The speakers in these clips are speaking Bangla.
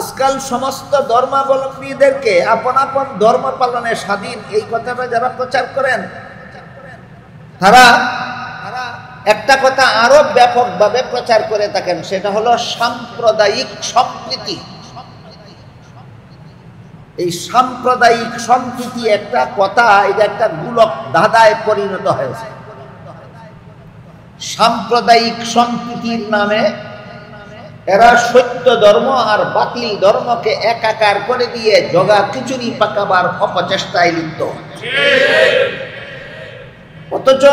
আজকাল সমস্ত ধর্মাবলম্বীদেরকে আপন আপন ধর্ম পালনে স্বাধীন, এই কথাটা যারা প্রচার করেন তারা একটা কথা আরো ব্যাপকভাবে প্রচার করে থাকেন, সেটা হলো সাম্প্রদায়িক সম্প্রীতি। এই সাম্প্রদায়িক সম্প্রীতি একটা কথা, এটা একটা গোলক ধাঁধায় পরিণত হয়েছে। সাম্প্রদায়িক সম্প্রীতির নামে এরা সত্য ধর্ম আর বাতিল ধর্মকে একাকার করে দিয়ে জগা খিচুড়ি পাকাবার অপচেষ্টায় লিপ্ত। অথচ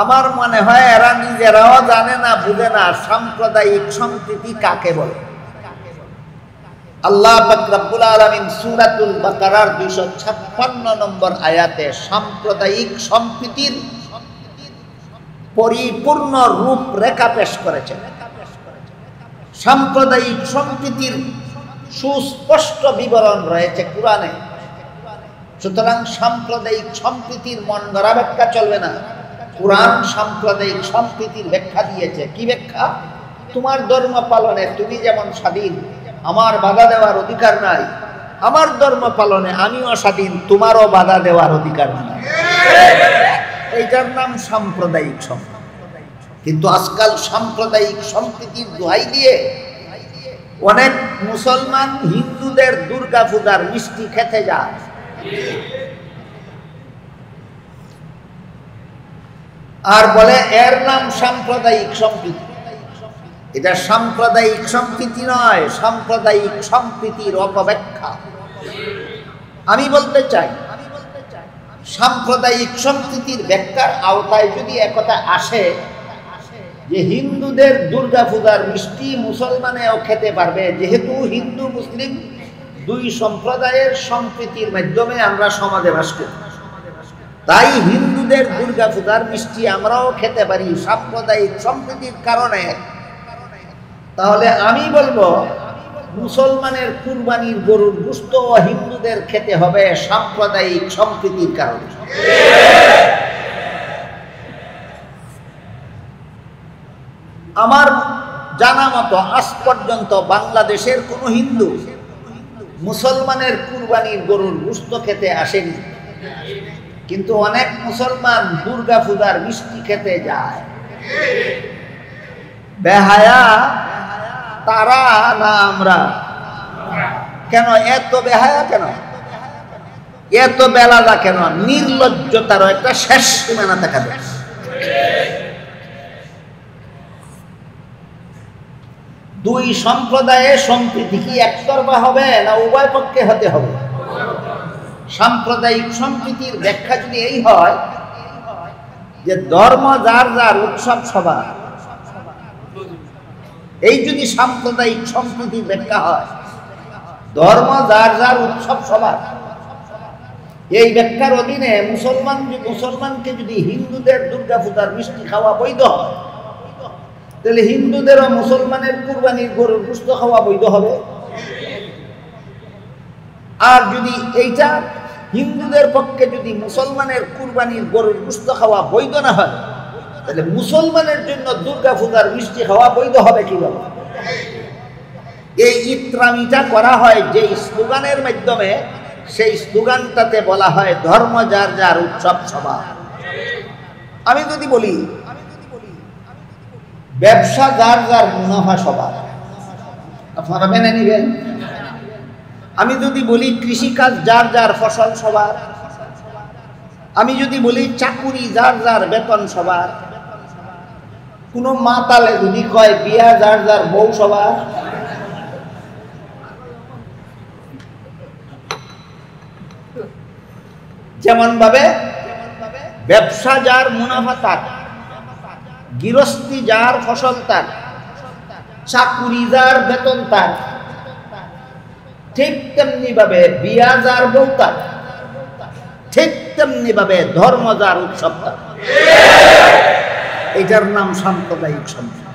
আমার মনে হয় এরা নিজেরাও জানে না, বুঝে না সাম্প্রদায়িক সম্প্রীতি কাকে বলে। আল্লাহ পাক রব্বুল আলামিন সূরাতুল বাকারার 256 নম্বর আয়াতে সাম্প্রদায়িক সম্প্রীতির পরিপূর্ণ রূপরেখা পেশ করেছেন। সাম্প্রদায়িক সম্প্রীতির সুস্পষ্ট বিবরণ রয়েছে কুরআনে। সুতরাং সাম্প্রদায়িক সম্প্রীতির মন গড়া ব্যাখ্যা চলবে না। কুরআন সাম্প্রদায়িক সম্প্রীতির ব্যাখ্যা দিয়েছে। কি ব্যাখ্যা? তোমার ধর্ম পালনে তুমি যেমন স্বাধীন, আমার বাধা দেওয়ার অধিকার নাই। আমার ধর্ম পালনে আমিও স্বাধীন, তোমারও বাধা দেওয়ার অধিকার নাই। এইটার নাম সাম্প্রদায়িক সম্প্রীতি। কিন্তু আজকাল সাম্প্রদায়িক সম্প্রীতির দোহাই দিয়ে অনেক মুসলমান হিন্দুদের দুর্গা পূজার মিষ্টি খেতে যায়। আর বলে এর নাম সাম্প্রদায়িক সম্প্রীতি। এটা সাম্প্রদায়িক সম্প্রীতি নয়, সাম্প্রদায়িক সম্প্রীতির অপব্যাখ্যা। আমি বলতে চাই, সাম্প্রদায়িক সম্প্রীতির ব্যাখ্যার আওতায় যদি একথা আসে যে হিন্দুদের দুর্গা পূজার মিষ্টি মুসলমানেও খেতে পারবে, যেহেতু হিন্দু মুসলিম দুই সম্প্রদায়ের সম্প্রীতির মাধ্যমে আমরা সমাজে বাস করি, তাই হিন্দুদের দুর্গা পূজার মিষ্টি আমরাও খেতে পারি সাম্প্রদায়িক সম্প্রীতির কারণে। তাহলে আমি বলবো মুসলমানের কুরবানির গরুর গোশত ও হিন্দুদের খেতে হবে সাম্প্রদায়িক সম্প্রীতির কারণে। আমার জানা মতো আজ পর্যন্ত বাংলাদেশের কোনো হিন্দু মুসলমানের কুরবানির গরুর গোশত খেতে আসেনি, কিন্তু অনেক মুসলমান দুর্গা পূজার মিষ্টি খেতে যায়। বেহায়া তারা না আমরা? কেন এত বেহায়া, কেন এত বেলাদা, কেন নির্লজ্জতারও একটা শেষ সীমানা দেখা যায়। দুই সম্প্রদায়ের সম্প্রীতি কি একতরফা হবে না উভয় পক্ষে হতে হবে? সাম্প্রদায়িক সম্প্রীতির ব্যাখ্যা যদি এই হয় যে ধর্ম যার যার উৎসব সবার, এই যদি সাম্প্রদায়িক সম্প্রীতির ব্যাখ্যা হয়, ধর্ম যার যার উৎসব সবার, এই ব্যাখ্যার অধীনে মুসলমানকে যদি হিন্দুদের দুর্গা পূজার মিষ্টি খাওয়া বৈধ হয়, তাহলে হিন্দুদেরও মুসলমানের কুরবানির গরুর গোশত খাওয়া বৈধ হবে। আর যদি এইটা হিন্দুদের পক্ষে যদি মুসলমানের কুরবানির গরুর গোশত খাওয়া বৈধ না হয়, তাহলে মুসলমানের জন্য দুর্গা পূজার মিষ্টি খাওয়া বৈধ হবে কিভাবে? এই ইত্রামিটা করা হয় যে স্লোগানের মাধ্যমে, সেই স্লোগানটাতে বলা হয় ধর্ম যার যার উৎসব সবার। আমি যদি বলি ব্যবসা যার যার মুনাফা সবার, আপনারা মেনে নিবেন? আমি যদি বলি কৃষিকাজ যার যার ফসল সবার, আমি যদি বলি চাকুরি যার যার বেতন সবার, কোন মাতালে যদি কয় বিয়া যার যার বউ সবার, যেমন ভাবে ব্যবসা যার মুনাফা তার, গৃহস্থী যার ফসল তার, চাকুরি যার বেতন তার, ঠিক তেমনি ভাবে বিয়া যার বউ তার, ঠিক তেমনি ভাবে ধর্ম যার উৎসব তার। এটার নাম সাম্প্রদায়িক সম্প্রীতি।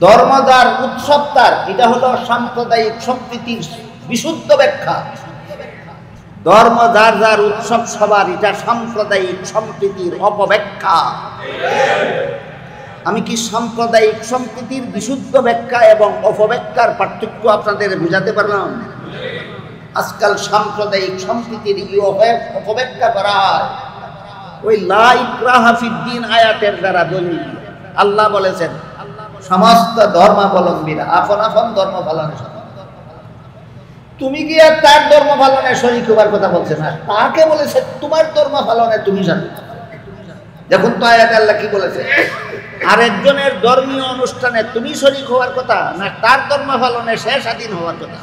ধর্ম যার উৎসব তার, এটা হলো সাম্প্রদায়িক সম্প্রীতির বিশুদ্ধ ব্যাখ্যা। ধর্ম যার যার উৎসব সবার, এটা সাম্প্রদায়িক সম্প্রীতির অপব্যাখ্যা। আমি কি সাম্প্রদায়িক সম্প্রীতির বিশুদ্ধ ব্যাখ্যা এবং অপব্যাখ্যার পার্থক্য আপনাদের বুঝাতে পারলাম? আজকাল সাম্প্রদায়িক সম্প্রীতির অপব্যাখ্যা করা হয় ওই লা ইকরাহা ফিদ্দিন আয়াতের দ্বারা দলিল। আল্লাহ বলেছেন সমস্ত ধর্মাবলম্বীরা আপন আপন ধর্ম পালনে সমান। তুমি গিয়ে তার ধর্ম পালনে শরীক হবার কথা বলছে না, তাকে বলেছে তোমার ধর্ম পালনে তুমি জানো। দেখুন তো আয়াতে আল্লাহ কি বলেছে, আরেকজনের ধর্মীয় অনুষ্ঠানে তুমি শরীক হওয়ার কথা না তার ধর্ম পালনে সে স্বাধীন হওয়ার কথা।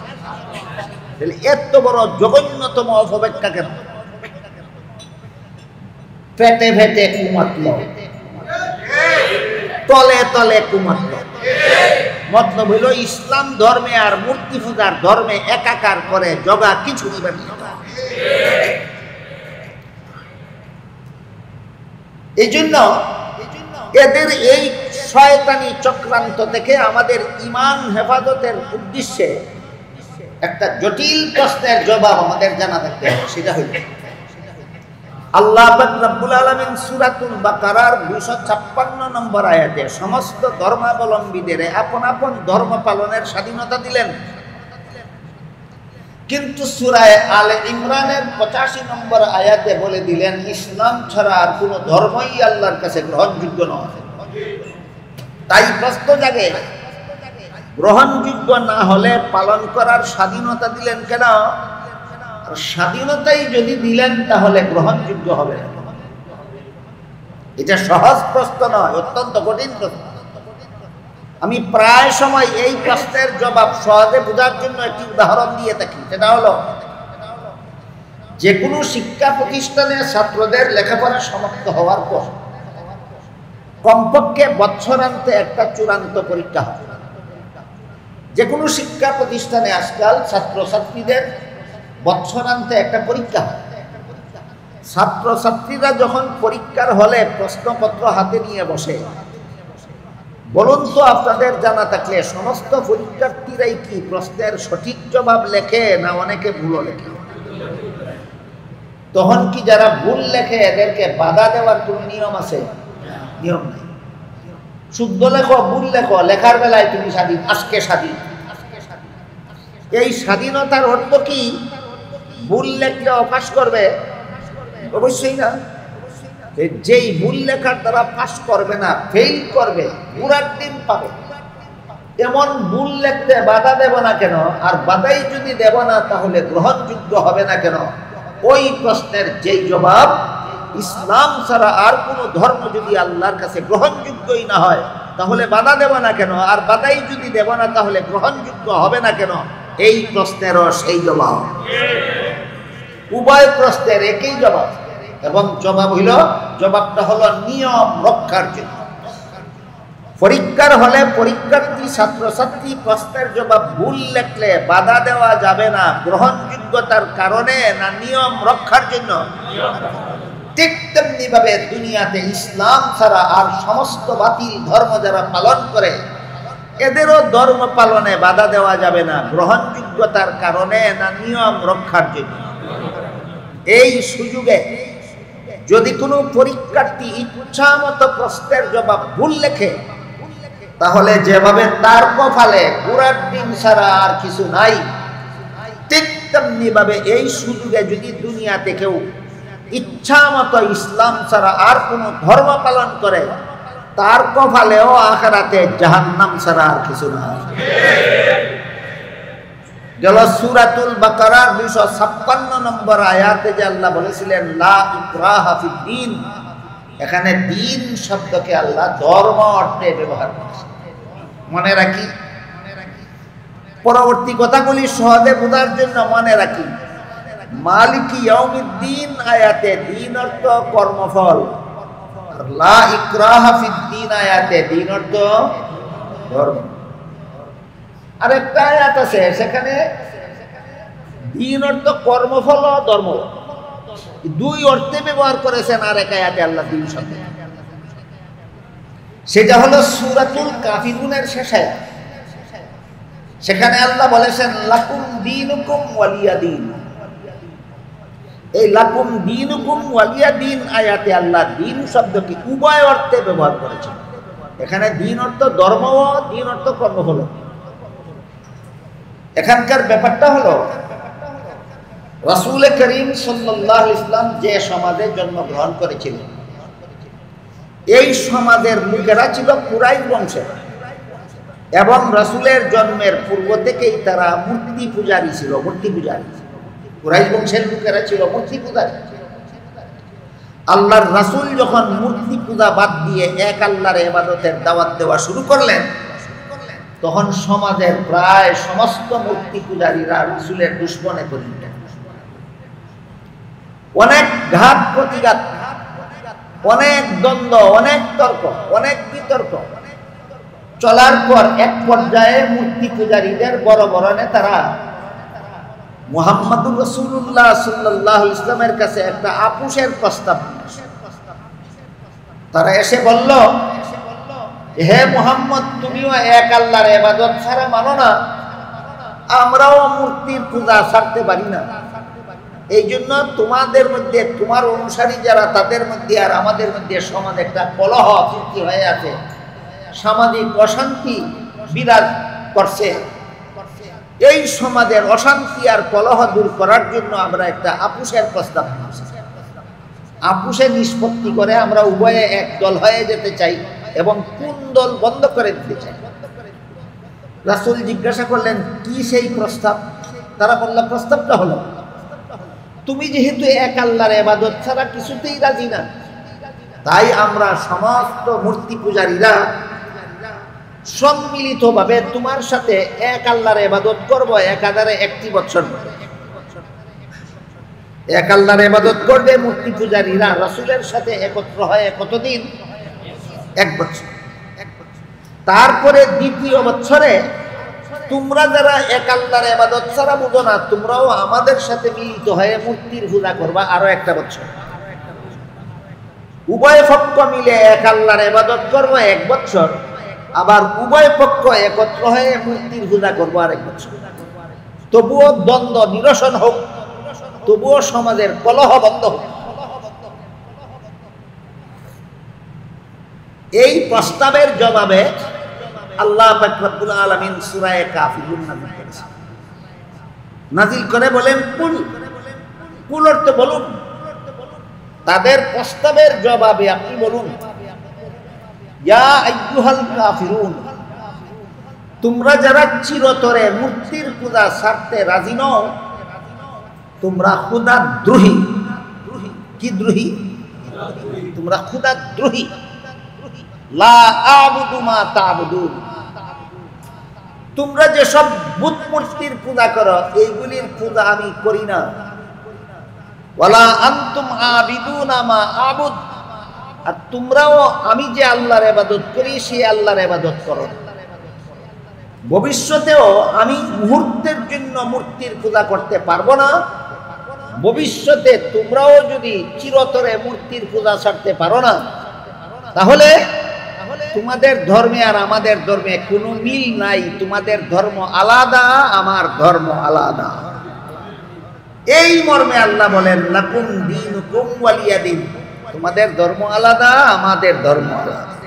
এত বড় জঘন্যতম অপব্যাখ্যা কেন? পেটে পেটে কুমাতল, তলে তলে কুমাতল। মতলব হইল ইসলাম ধর্মে আর মূর্তি পূজার ধর্মে একাকার করে জগা কিছু নিবেন না। এই জন্য এদের এই শয়তানি চক্রান্ত থেকে আমাদের ঈমান হেফাজতের উদ্দেশ্যে একটা জটিল প্রশ্নের জবাব আমাদের জানা থাকতে হবে। সেটা হইল আল্লাহ পাক রব্বুল আলামিন সূরাতুল বাকারার 256 নম্বর আয়াতে সমস্ত ধর্মাবলম্বীদের আপন আপন ধর্ম পালনের স্বাধীনতা দিলেন, কিন্তু সূরা আলে ইমরানের 85 নম্বর আয়াতে বলে দিলেন ইসলাম ছাড়া আর কোনো ধর্মই আল্লাহর কাছে গ্রহণযোগ্য নয়। তাই প্রশ্ন জাগে, গ্রহণযোগ্য না হলে পালন করার স্বাধীনতা দিলেন কেন? আর স্বাধীনতাই যদি দিলেন তাহলে গ্রহণযোগ্য হবে না। এটা সহজ প্রশ্ন নয়, অত্যন্ত কঠিন প্রশ্ন। আমি প্রায় সময় এই প্রশ্নের জবাব সহজে বোঝার জন্য একটি উদাহরণ দিয়ে থাকি। সেটা হলো, যে কোনো শিক্ষা প্রতিষ্ঠানে ছাত্রদের লেখাপড়া সমাপ্ত হওয়ার পর কমপক্ষে বৎসরান্তে একটা চূড়ান্ত পরীক্ষা হয়। যে কোনো শিক্ষা প্রতিষ্ঠানে আজকাল ছাত্রছাত্রীদের বৎসরান্তে একটা পরীক্ষা হয়। ছাত্রছাত্রীরা যখন পরীক্ষার হলে প্রশ্নপত্র হাতে নিয়ে বসে, বলুন তো আপনাদের জানা থাকলে সমস্ত পরীক্ষার্থীরাই কি প্রশ্নের সঠিক জবাব লেখে না অনেকে ভুলও লেখে? তখন কি যারা ভুল লেখে এদেরকে বাধা দেওয়ার কোনো নিয়ম আছে? নিয়ম নাই। শুদ্ধ লেখো ভুল লেখো, লেখার বেলায় তুমি স্বাধীন, আজকে স্বাধীন। এই স্বাধীনতার অর্থ কি ভুল লেখলে অপাস করবে? অবশ্যই না। যেই ভুল লেখার দ্বারা পাস করবে না, ফেল করবে, পুরার দিন পাবে, এমন ভুল লিখতে বাধা দেব না কেন? আর বাধাই যদি দেব না তাহলে গ্রহণযোগ্য হবে না কেন? ওই প্রশ্নের যেই জবাব ইসলাম ছাড়া আর কোনো ধর্ম যদি আল্লাহর কাছে গ্রহণযোগ্যই না হয় তাহলে বাধা দেব না কেন? আর বাধাই যদি দেব না তাহলে গ্রহণযোগ্য হবে না কেন? এই প্রশ্নেরও সেই জবাব। উভয় প্রশ্নের একই জবাব, এবং জবাবটা হলো নিয়ম রক্ষার জন্য। পরীক্ষার হলে পরীক্ষার্থী ছাত্রছাত্রী প্রশ্নের জবাব ভুল লেখলে বাধা দেওয়া যাবে না গ্রহণযোগ্যতার কারণে না নিয়ম রক্ষার জন্য? ঠিক তেমনি ভাবে দুনিয়াতে ইসলাম ছাড়া আর সমস্ত বাতিল ধর্ম যারা পালন করে এদেরও ধর্ম পালনে বাধা দেওয়া যাবে না গ্রহণযোগ্যতার কারণে না নিয়ম রক্ষার জন্য। এই সুযোগে যদি কোনো পরীক্ষার্থী ইচ্ছা মতো প্রশ্নের জবাব ভুল লেখে তাহলে যেভাবে তার কপালে পুরার দিন ছাড়া আর কিছু নাই, ঠিক তেমনি ভাবে এই সুযোগে যদি দুনিয়াতে কেউ ইচ্ছা মতো ইসলাম ছাড়া আর কোনো ধর্ম পালন করে তার কপালেও আখিরাতে জাহান্নাম ছাড়া আর কিছু নাই। গেল সূরাতুল বাকারার 256 নম্বর আয়াতে যে আল্লাহ বলেছিলেন লা ইকরাহা ফিদ্দিন, এখানে দিন শব্দকে আল্লাহ ধর্ম অর্থে ব্যবহার করেছেন। মনে রাখি, পরবর্তী কথাগুলি সহজে বোঝার জন্য মনে রাখি, মালিকি ইয়াউমিদ্দিন আয়াতে দিন অর্থ কর্মফল, আর লা ইকরাহা ফিদ্দিন আয়াতে দিন অর্থ ধর্ম। আরেকটা আয়াত আছে সেখানে দিন অর্থ কর্মফল ও ধর্ম দুই অর্থে ব্যবহার করেছেন। আর এক আয়াতে আল্লাহ দিন শব্দ, সেটা হলো সূরাতুল কাফিরুনের শেষ আয়াত। সেখানে আল্লাহ বলেছেন লাকুম দীনুকুম ওয়ালিয়া দীন। এই লাকুম দীনুকুম ওয়ালিয়া দীন আয়াতে আল্লাহ দিন শব্দকে উভয় অর্থে ব্যবহার করেছেন। এখানে দিন অর্থ ধর্ম, দিন অর্থ কর্ম হলো। এখানকার ব্যাপারটা হলো রাসূল করিম সাল্লাল্লাহু আলাইহি ওয়াসাল্লাম যে সমাজে জন্মগ্রহণ করেছিলেন, এই সমাজের লোকেরা ছিল কুরাইশ বংশের এবং রাসূলের জন্মের পূর্ব থেকেই তারা মূর্তি পূজারী ছিল, মূর্তি পূজারী। কুরাইশ বংশের লোকেরা ছিল মূর্তি পূজারী। আল্লাহর রাসূল যখন মূর্তি পূজা বাদ দিয়ে এক আল্লাহর ইবাদতের দাওয়াত দেওয়া শুরু করলেন, তখন সমাজের প্রায় সমস্ত মূর্তি পূজারীরা রাসূলের দুশমনে পরিণত। অনেক ঘাত প্রতিঘাত, অনেক দ্বন্দ্ব, অনেক তর্ক, অনেক বিতর্ক চলার পর এক পর্যায়ে মূর্তি পূজারীদের বড় বড় নেতারা মুহাম্মদুর রাসূলুল্লাহ সাল্লাল্লাহু আলাইহি ওয়াসাল্লামের কাছে একটা আপোষের প্রস্তাব। তারা এসে বলল, হে মুহাম্মদ, তুমিও এক আল্লাহর ইবাদত ছাড়া মানো না, আমরাও মূর্তির পূজা ছাড়তে পারি না। এই জন্য তোমাদের মধ্যে, তোমার অনুসারী যারা, তাদের মধ্যে আর আমাদের মধ্যে সমাজে একটা কলহ সৃষ্টি হয়ে আছে, সামাজিক অশান্তি বিরাজ করছে। এই সমাজের অশান্তি আর কলহ দূর করার জন্য আমরা একটা আপোষের প্রস্তাব দিয়েছি। আপোষে নিষ্পত্তি করে আমরা উভয়ে এক দল হয়ে যেতে চাই এবং কোন দল বন্ধ করে দিতে চাই। রাসূল জিজ্ঞাসা করলেন, কি সেই প্রস্তাব? তারা বলল, প্রস্তাবটা হলো, তুমি যেহেতু এক আল্লাহর ইবাদত ছাড়া কিছুতেই রাজি না, তাই আমরা সমস্ত মূর্তি পূজারীরা সম্মিলিতভাবে তোমার সাথে এক আল্লাহর ইবাদত করব 1001 বছর। এক আল্লাহর ইবাদত করবে মূর্তি পূজারীরা রাসূলের সাথে একত্র হয়ে কতদিন? 1 বছর। তারপরে দ্বিতীয় বছরে তোমরা যারা এক আল্লাহর ইবাদত ছাড়া বুঝো না, তোমরাও আমাদের সাথে মিলিত হয়ে মূর্তির পূজা করবা আরো 1 বছর। উভয় পক্ষ মিলে এক আল্লাহর ইবাদত করবো 1 বছর, আবার উভয় পক্ষ একত্র হয়ে মূর্তির পূজা করবো আর 1 বছর। তবুও দ্বন্দ্ব নিরসন হোক, তবুও সমাজের কলহ বন্ধ হোক। এই প্রস্তাবের জবাবে আল্লাহ পাক রব্বুল আলামিন সূরা কাফিরুন নাযিল করেছেন। নাযিল করে বলেন, কুল, কুল অর্থ বলুন। তাদের প্রস্তাবের জবাবে আপনি বলুন, ইয়া আইয়ুহাল কাফিরুন, তোমরা যারা চিরতরে মূর্তির পূজা ছাড়তে রাজি নও, তোমরা খুদা দ্রোহী। কি দ্রোহী? তোমরা খুদা দ্রোহী। লা আবুদু মা তা'বুদুন, তোমরা যেসব বুত মূর্তির পূজা করো, এইগুলির পূজা আমি করি না। ওয়ালা আনতুম আবিদুনা মা আবুদ, আর তোমরাও আমি যে আল্লাহর ইবাদত করি সেই আল্লাহর ইবাদত করো। ভবিষ্যতেও আমি মুহূর্তের জন্য মূর্তির পূজা করতে পারবো না। ভবিষ্যতে তোমরাও যদি চিরতরে মূর্তির পূজা ছাড়তে পারো না, তাহলে তোমাদের ধর্মে আর আমাদের ধর্মে কোনো মিল নাই। তোমাদের ধর্ম আলাদা, আমার ধর্ম আলাদা। এই মর্মে আল্লাহ বলেন, লাকুম দীনুকুম ওয়ালিয়া দীন, তোমাদের ধর্ম আলাদা, আমাদের ধর্ম আলাদা।